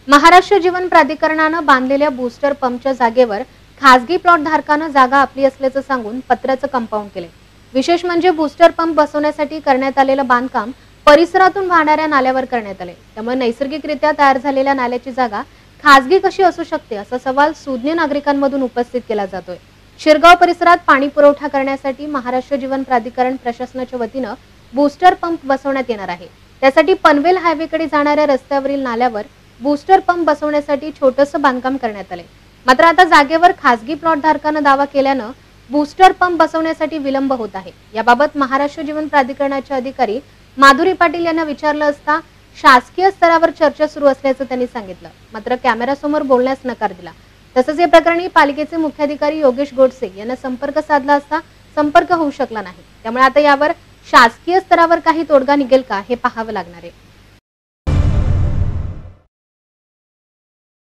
महाराष्ट्र जीवन प्राधिकरणानं बांधलेल्या बूस्टर पंपच्या जागेवर खासगी प्लॉट धारकानं जागा आपली असल्याचं सांगून पत्र्याचं कंपाऊंड केले। विशेष म्हणजे बूस्टर पंप बसवण्यासाठी करण्यात आलेलं बांधकाम परिसरातून वाहणाऱ्या नाल्यावर करण्यात आले। त्यामुळे नैसर्गिकरित्या तयार झालेल्या नाल्याची जागा खासगी कशी असू शकते असा सवाल सुज्ञ नागरिकांमधून उपस्थित केला जातोय। शिरगाव परिसरात पाणी पुरवठा करण्यासाठी महाराष्ट्र जीवन प्राधिकरण प्रशासनाच्या वतीनं बूस्टर पंप बसवण्यात येणार आहे। त्यासाठी पनवेल हायवेकडे जाणाऱ्या रस्त्यावरील नाल्यावर बूस्टर पंप बसवण्यासाठी छोटंसं बांधकाम करण्यात आले। मात्र आता जागेवर खासगी प्लॉट धारकानं दावा केल्यानं बूस्टर पंप बसवण्यासाठी विलंब होत आहे। याबाबत महाराष्ट्र जीवन प्राधिकरणाचे अधिकारी माधुरी पाटील यांना विचारलं असता शासकीय स्तरावर चर्चा सुरू असल्याचं त्यांनी सांगितलं। मात्र कॅमेऱ्यासमोर बोलण्यास नकार दिला। तसंच या प्रकरणी पालिकेचे मुख्याधिकारी योगेश गोडसे यांना संपर्क साधला असता संपर्क होऊ शकला नाही। त्यामुळे आता यावर शासकीय स्तरावर काही तोडगा निघेल का हे पाहावं लागणार आहे।